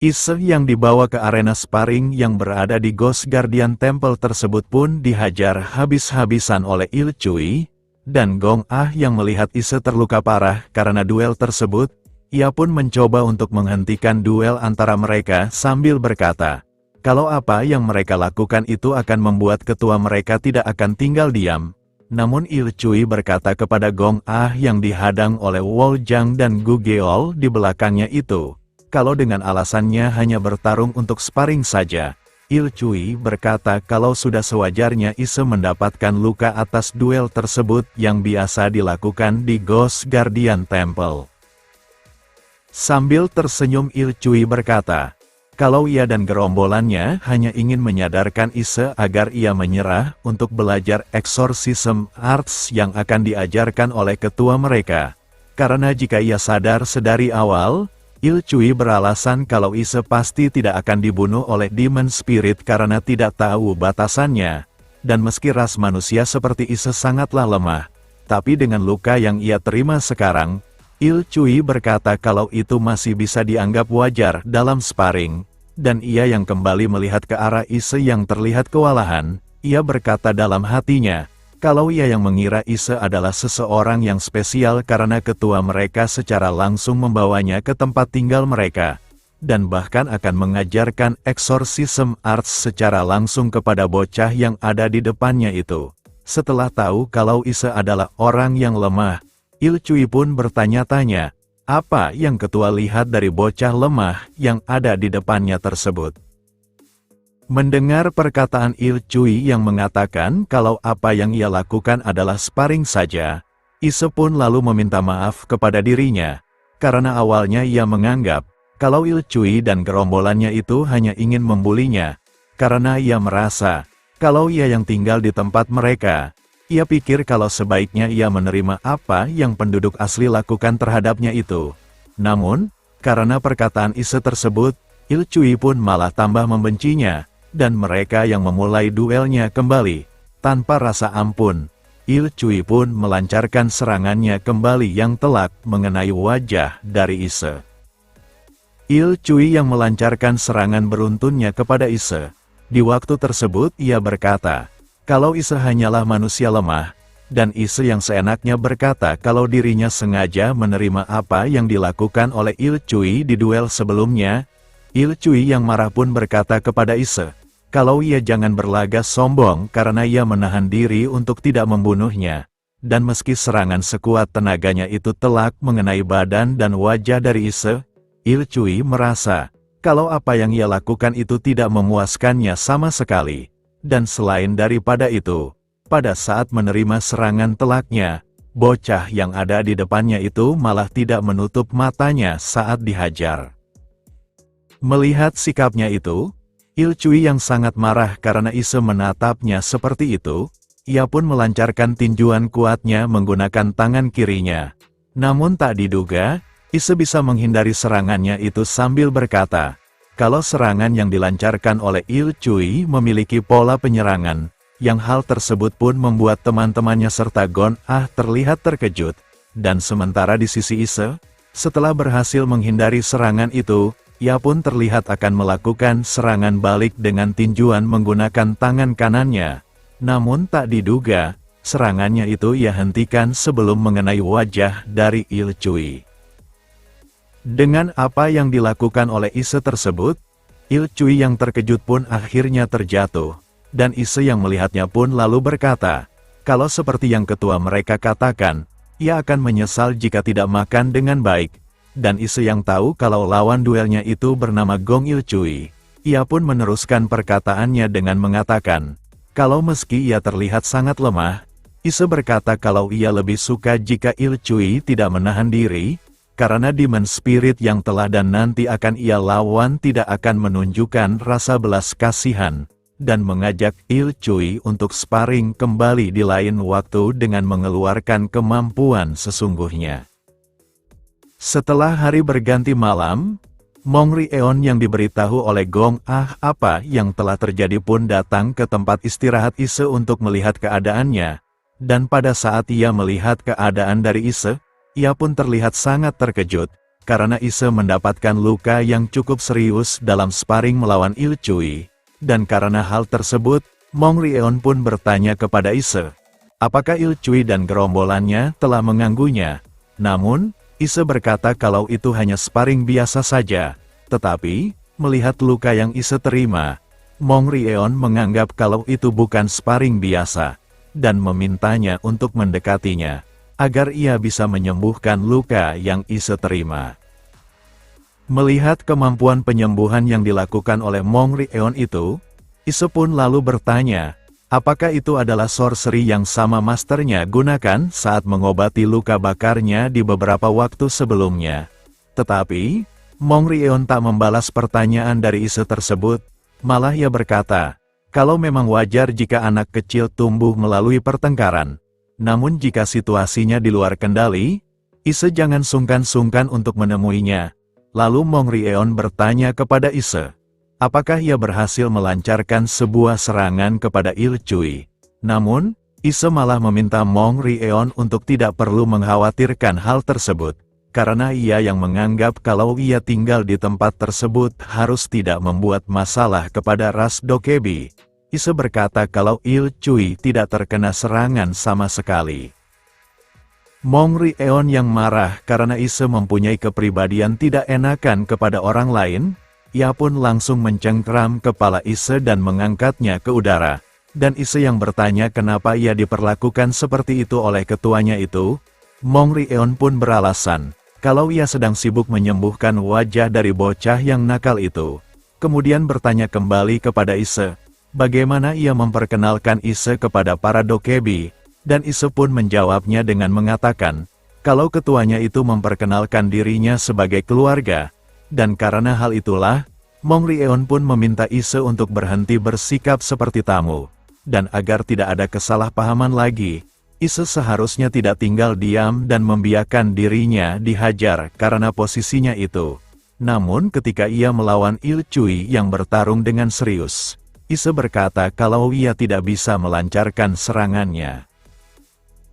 Ise yang dibawa ke arena sparring yang berada di Ghost Guardian Temple tersebut pun dihajar habis-habisan oleh Il Cui, dan Gong Ah yang melihat Ise terluka parah karena duel tersebut, ia pun mencoba untuk menghentikan duel antara mereka sambil berkata, kalau apa yang mereka lakukan itu akan membuat ketua mereka tidak akan tinggal diam. Namun Il Cui berkata kepada Gong Ah yang dihadang oleh Wol Jang dan Gu Geol di belakangnya itu, kalau dengan alasannya hanya bertarung untuk sparring saja. Il Cui berkata kalau sudah sewajarnya Ise mendapatkan luka atas duel tersebut yang biasa dilakukan di Ghost Guardian Temple. Sambil tersenyum Il Cui berkata, kalau ia dan gerombolannya hanya ingin menyadarkan Ise agar ia menyerah untuk belajar exorcism arts yang akan diajarkan oleh ketua mereka. Karena jika ia sadar sedari awal, Il Cui beralasan kalau Ise pasti tidak akan dibunuh oleh Demon Spirit karena tidak tahu batasannya. Dan meski ras manusia seperti Ise sangatlah lemah, tapi dengan luka yang ia terima sekarang, Il Cui berkata kalau itu masih bisa dianggap wajar dalam sparring. Dan ia yang kembali melihat ke arah Ise yang terlihat kewalahan, ia berkata dalam hatinya, kalau ia yang mengira Ise adalah seseorang yang spesial karena ketua mereka secara langsung membawanya ke tempat tinggal mereka, dan bahkan akan mengajarkan exorcism arts secara langsung kepada bocah yang ada di depannya itu. Setelah tahu kalau Ise adalah orang yang lemah, Il Cui pun bertanya-tanya, apa yang ketua lihat dari bocah lemah yang ada di depannya tersebut. Mendengar perkataan Il Cui yang mengatakan kalau apa yang ia lakukan adalah sparring saja, Ise pun lalu meminta maaf kepada dirinya, karena awalnya ia menganggap kalau Il Cui dan gerombolannya itu hanya ingin membulinya, karena ia merasa kalau ia yang tinggal di tempat mereka. Ia pikir kalau sebaiknya ia menerima apa yang penduduk asli lakukan terhadapnya itu. Namun, karena perkataan Ise tersebut, Il Cui pun malah tambah membencinya. Dan mereka yang memulai duelnya kembali, tanpa rasa ampun. Il Cui pun melancarkan serangannya kembali yang telak mengenai wajah dari Ise. Il Cui yang melancarkan serangan beruntunnya kepada Ise. Di waktu tersebut ia berkata, kalau Ise hanyalah manusia lemah, dan Ise yang seenaknya berkata kalau dirinya sengaja menerima apa yang dilakukan oleh Il Cui di duel sebelumnya. Il Cui yang marah pun berkata kepada Ise, kalau ia jangan berlagak sombong karena ia menahan diri untuk tidak membunuhnya. Dan meski serangan sekuat tenaganya itu telak mengenai badan dan wajah dari Ise, Il Cui merasa kalau apa yang ia lakukan itu tidak memuaskannya sama sekali. Dan selain daripada itu, pada saat menerima serangan telaknya, bocah yang ada di depannya itu malah tidak menutup matanya saat dihajar. Melihat sikapnya itu, Il Cui yang sangat marah karena Ise menatapnya seperti itu, ia pun melancarkan tinjuan kuatnya menggunakan tangan kirinya. Namun tak diduga, Ise bisa menghindari serangannya itu sambil berkata, kalau serangan yang dilancarkan oleh Il Cui memiliki pola penyerangan, yang hal tersebut pun membuat teman-temannya serta Gong Ah terlihat terkejut. Dan sementara di sisi Ise, setelah berhasil menghindari serangan itu, ia pun terlihat akan melakukan serangan balik dengan tinjuan menggunakan tangan kanannya. Namun tak diduga, serangannya itu ia hentikan sebelum mengenai wajah dari Il Cui. Dengan apa yang dilakukan oleh Ise tersebut, Il Cui yang terkejut pun akhirnya terjatuh, dan Ise yang melihatnya pun lalu berkata, kalau seperti yang ketua mereka katakan, ia akan menyesal jika tidak makan dengan baik. Dan Ise yang tahu kalau lawan duelnya itu bernama Gong Il Cui, ia pun meneruskan perkataannya dengan mengatakan, kalau meski ia terlihat sangat lemah, Ise berkata kalau ia lebih suka jika Il Cui tidak menahan diri, karena Demon Spirit yang telah dan nanti akan ia lawan tidak akan menunjukkan rasa belas kasihan, dan mengajak Il Cui untuk sparring kembali di lain waktu dengan mengeluarkan kemampuan sesungguhnya. Setelah hari berganti malam, Mong Rieon yang diberitahu oleh Gong Ah apa yang telah terjadi pun datang ke tempat istirahat Ise untuk melihat keadaannya. Dan pada saat ia melihat keadaan dari Ise, ia pun terlihat sangat terkejut, karena Ise mendapatkan luka yang cukup serius dalam sparring melawan Il Cui. Dan karena hal tersebut, Mong Rieon pun bertanya kepada Ise, apakah Il Cui dan gerombolannya telah mengganggunya. Namun, Ise berkata kalau itu hanya sparring biasa saja. Tetapi, melihat luka yang Ise terima, Mong Rieon menganggap kalau itu bukan sparring biasa, dan memintanya untuk mendekatinya, agar ia bisa menyembuhkan luka yang Ise terima. Melihat kemampuan penyembuhan yang dilakukan oleh Mong Rieon itu, Ise pun lalu bertanya, apakah itu adalah sorcery yang sama masternya gunakan saat mengobati luka bakarnya di beberapa waktu sebelumnya. Tetapi, Mong Rieon tak membalas pertanyaan dari Ise tersebut, malah ia berkata, kalau memang wajar jika anak kecil tumbuh melalui pertengkaran, namun jika situasinya di luar kendali, Ise jangan sungkan-sungkan untuk menemuinya. Lalu Mong Rieon bertanya kepada Ise, apakah ia berhasil melancarkan sebuah serangan kepada Il Cui. Namun, Ise malah meminta Mong Rieon untuk tidak perlu mengkhawatirkan hal tersebut, karena ia yang menganggap kalau ia tinggal di tempat tersebut harus tidak membuat masalah kepada ras Dokebi. Ise berkata kalau Il Cui tidak terkena serangan sama sekali. Mong Rieon yang marah karena Ise mempunyai kepribadian tidak enakan kepada orang lain, ia pun langsung mencengkram kepala Ise dan mengangkatnya ke udara. Dan Ise yang bertanya kenapa ia diperlakukan seperti itu oleh ketuanya itu, Mong Rieon pun beralasan, kalau ia sedang sibuk menyembuhkan wajah dari bocah yang nakal itu. Kemudian bertanya kembali kepada Ise, bagaimana ia memperkenalkan Ise kepada para Dokebi, dan Ise pun menjawabnya dengan mengatakan, kalau ketuanya itu memperkenalkan dirinya sebagai keluarga, dan karena hal itulah, Mong Rieon pun meminta Ise untuk berhenti bersikap seperti tamu, dan agar tidak ada kesalahpahaman lagi, Ise seharusnya tidak tinggal diam dan membiarkan dirinya dihajar karena posisinya itu. Namun ketika ia melawan Il Cui yang bertarung dengan serius, Ise berkata kalau ia tidak bisa melancarkan serangannya.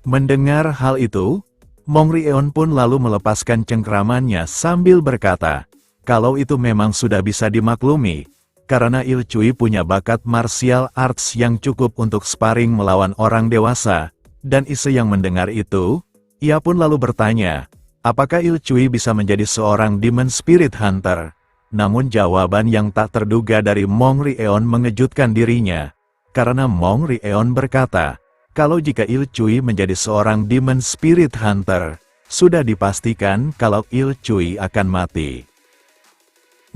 Mendengar hal itu, Mong Rieon pun lalu melepaskan cengkramannya sambil berkata, kalau itu memang sudah bisa dimaklumi, karena Il Cui punya bakat martial arts yang cukup untuk sparring melawan orang dewasa. Dan Ise yang mendengar itu, ia pun lalu bertanya, apakah Il Cui bisa menjadi seorang Demon Spirit Hunter? Namun jawaban yang tak terduga dari Mong Rieon mengejutkan dirinya, karena Mong Rieon berkata, kalau jika Il Cui menjadi seorang Demon Spirit Hunter, sudah dipastikan kalau Il Cui akan mati.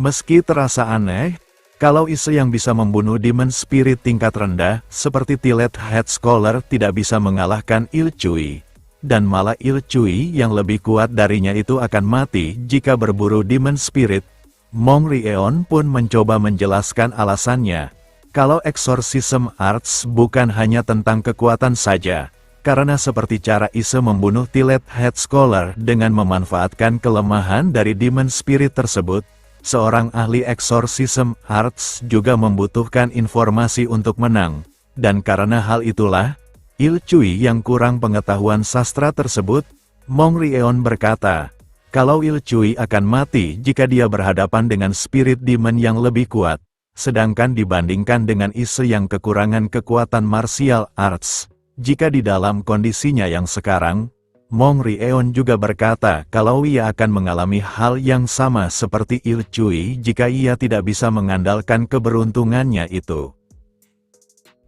Meski terasa aneh, kalau Ise yang bisa membunuh Demon Spirit tingkat rendah, seperti Tiled Head Scholar tidak bisa mengalahkan Il Cui. Dan malah Il Cui yang lebih kuat darinya itu akan mati jika berburu Demon Spirit. Mong Rieon pun mencoba menjelaskan alasannya. Kalau Exorcism Arts bukan hanya tentang kekuatan saja, karena seperti cara Ise membunuh Tiled Head Scholar dengan memanfaatkan kelemahan dari Demon Spirit tersebut, seorang ahli Exorcism Arts juga membutuhkan informasi untuk menang, dan karena hal itulah, Il Cui yang kurang pengetahuan sastra tersebut, Mong Rieon berkata, kalau Il Cui akan mati jika dia berhadapan dengan spirit demon yang lebih kuat, sedangkan dibandingkan dengan Ise yang kekurangan kekuatan martial arts, jika di dalam kondisinya yang sekarang, Mong Rieon juga berkata kalau ia akan mengalami hal yang sama seperti Il Cui jika ia tidak bisa mengandalkan keberuntungannya itu.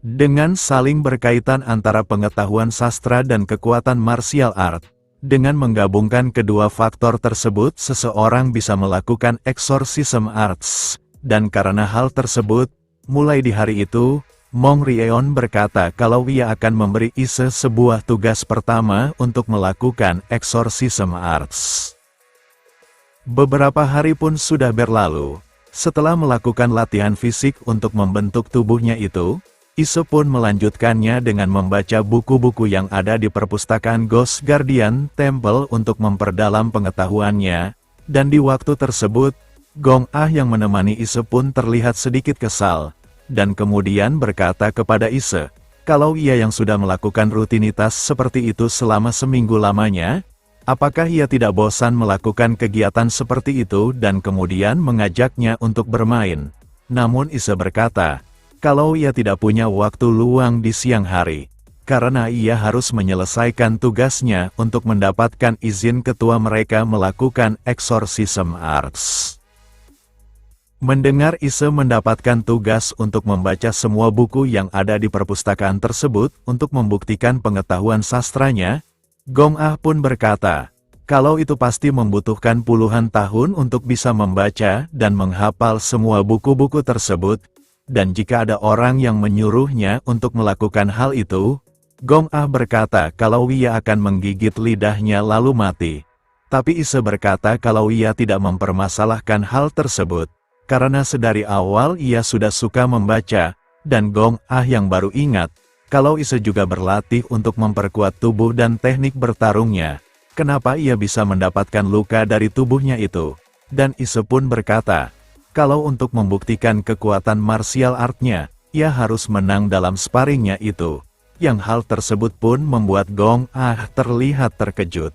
Dengan saling berkaitan antara pengetahuan sastra dan kekuatan martial art, dengan menggabungkan kedua faktor tersebut seseorang bisa melakukan exorcism arts, dan karena hal tersebut, mulai di hari itu, Mong Rieon berkata kalau ia akan memberi Ise sebuah tugas pertama untuk melakukan exorcism arts. Beberapa hari pun sudah berlalu. Setelah melakukan latihan fisik untuk membentuk tubuhnya itu, Ise pun melanjutkannya dengan membaca buku-buku yang ada di perpustakaan Ghost Guardian Temple untuk memperdalam pengetahuannya, dan di waktu tersebut, Gong Ah yang menemani Ise pun terlihat sedikit kesal, dan kemudian berkata kepada Ise, kalau ia yang sudah melakukan rutinitas seperti itu selama seminggu lamanya, Apakah ia tidak bosan melakukan kegiatan seperti itu dan kemudian mengajaknya untuk bermain? Namun Ise berkata, kalau ia tidak punya waktu luang di siang hari, karena ia harus menyelesaikan tugasnya untuk mendapatkan izin ketua mereka melakukan exorcism arts. Mendengar Ise mendapatkan tugas untuk membaca semua buku yang ada di perpustakaan tersebut untuk membuktikan pengetahuan sastranya, Gong Ah pun berkata, kalau itu pasti membutuhkan puluhan tahun untuk bisa membaca dan menghafal semua buku-buku tersebut, dan jika ada orang yang menyuruhnya untuk melakukan hal itu, Gong Ah berkata kalau ia akan menggigit lidahnya lalu mati. Tapi Ise berkata kalau ia tidak mempermasalahkan hal tersebut, karena sedari awal ia sudah suka membaca, dan Gong Ah yang baru ingat, kalau Ise juga berlatih untuk memperkuat tubuh dan teknik bertarungnya, kenapa ia bisa mendapatkan luka dari tubuhnya itu? Dan Ise pun berkata, kalau untuk membuktikan kekuatan martial artnya, ia harus menang dalam sparringnya itu. Yang hal tersebut pun membuat Gong Ah terlihat terkejut.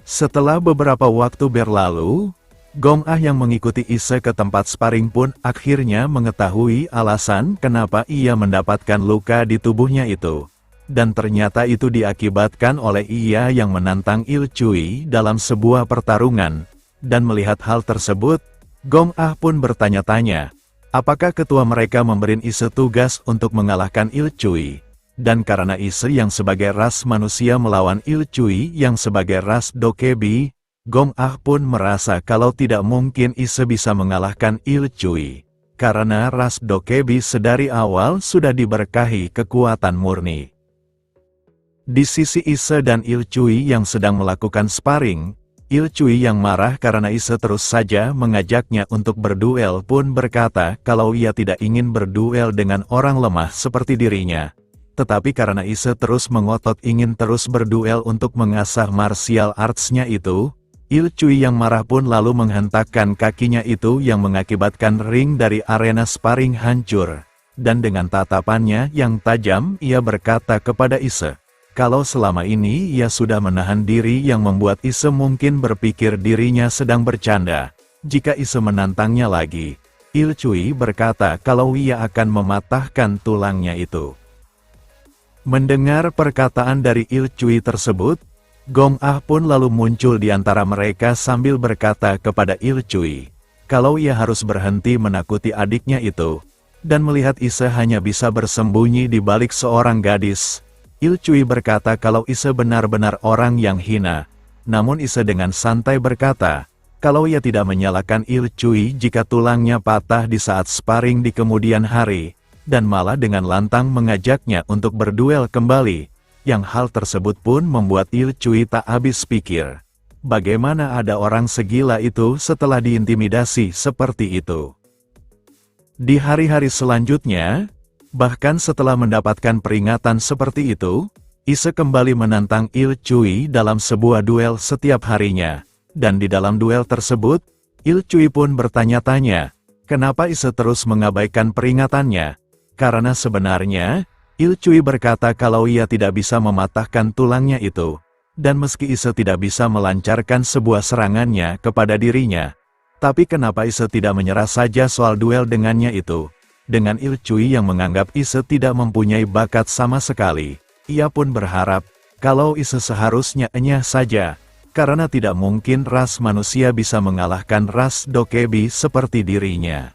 Setelah beberapa waktu berlalu, Gong Ah yang mengikuti Ise ke tempat sparring pun akhirnya mengetahui alasan kenapa ia mendapatkan luka di tubuhnya itu. Dan ternyata itu diakibatkan oleh ia yang menantang Il Cui dalam sebuah pertarungan. Dan melihat hal tersebut, Gong Ah pun bertanya-tanya, apakah ketua mereka memberi Ise tugas untuk mengalahkan Il Cui? Dan karena Ise yang sebagai ras manusia melawan Il Cui yang sebagai ras dokebi, Gong Ah pun merasa kalau tidak mungkin Ise bisa mengalahkan Il Cui. Karena ras dokebi sedari awal sudah diberkahi kekuatan murni. Di sisi Ise dan Il Cui yang sedang melakukan sparring, Il Cui yang marah karena Ise terus saja mengajaknya untuk berduel pun berkata kalau ia tidak ingin berduel dengan orang lemah seperti dirinya. Tetapi karena Ise terus mengotot ingin terus berduel untuk mengasah martial arts-nya itu, Il Cui yang marah pun lalu menghentakkan kakinya itu yang mengakibatkan ring dari arena sparring hancur. Dan dengan tatapannya yang tajam ia berkata kepada Ise, kalau selama ini ia sudah menahan diri yang membuat Ise mungkin berpikir dirinya sedang bercanda. Jika Ise menantangnya lagi, Il Cui berkata kalau ia akan mematahkan tulangnya itu. Mendengar perkataan dari Il Cui tersebut, Gong Ah pun lalu muncul di antara mereka sambil berkata kepada Il Cui, kalau ia harus berhenti menakuti adiknya itu, dan melihat Ise hanya bisa bersembunyi di balik seorang gadis. Il Cui berkata kalau Ise benar-benar orang yang hina, namun Ise dengan santai berkata, kalau ia tidak menyalahkan Il Cui jika tulangnya patah di saat sparring di kemudian hari, dan malah dengan lantang mengajaknya untuk berduel kembali. Yang hal tersebut pun membuat Il Cui tak habis pikir. Bagaimana ada orang segila itu setelah diintimidasi seperti itu? Di hari-hari selanjutnya, bahkan setelah mendapatkan peringatan seperti itu, Ise kembali menantang Il Cui dalam sebuah duel setiap harinya. Dan di dalam duel tersebut, Il Cui pun bertanya-tanya, kenapa Ise terus mengabaikan peringatannya? Karena sebenarnya, Il Cui berkata kalau ia tidak bisa mematahkan tulangnya itu, dan meski Ise tidak bisa melancarkan sebuah serangannya kepada dirinya, tapi kenapa Ise tidak menyerah saja soal duel dengannya itu? Dengan Il Cui yang menganggap Ise tidak mempunyai bakat sama sekali, ia pun berharap kalau Ise seharusnya enyah saja, karena tidak mungkin ras manusia bisa mengalahkan ras dokebi seperti dirinya.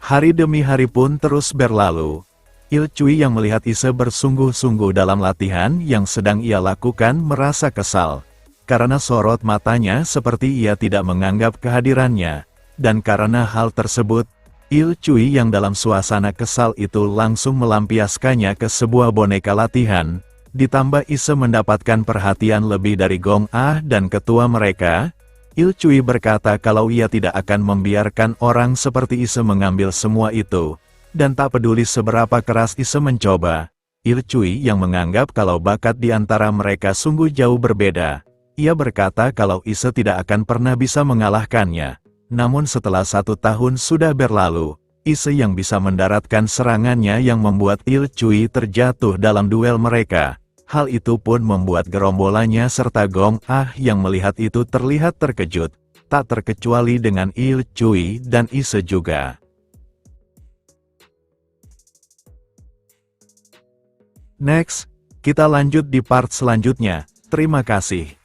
Hari demi hari pun terus berlalu. Il Cui yang melihat Ise bersungguh-sungguh dalam latihan yang sedang ia lakukan merasa kesal. Karena sorot matanya seperti ia tidak menganggap kehadirannya. Dan karena hal tersebut, Il Cui yang dalam suasana kesal itu langsung melampiaskannya ke sebuah boneka latihan. Ditambah Ise mendapatkan perhatian lebih dari Gong Ah dan ketua mereka. Il Cui berkata kalau ia tidak akan membiarkan orang seperti Ise mengambil semua itu. Dan tak peduli seberapa keras Ise mencoba, Il Cui yang menganggap kalau bakat di antara mereka sungguh jauh berbeda. Ia berkata kalau Ise tidak akan pernah bisa mengalahkannya. Namun setelah 1 tahun sudah berlalu, Ise yang bisa mendaratkan serangannya yang membuat Il Cui terjatuh dalam duel mereka. Hal itu pun membuat gerombolannya serta Gong Ah yang melihat itu terlihat terkejut, tak terkecuali dengan Il Cui dan Ise juga. Next, kita lanjut di part selanjutnya. Terima kasih.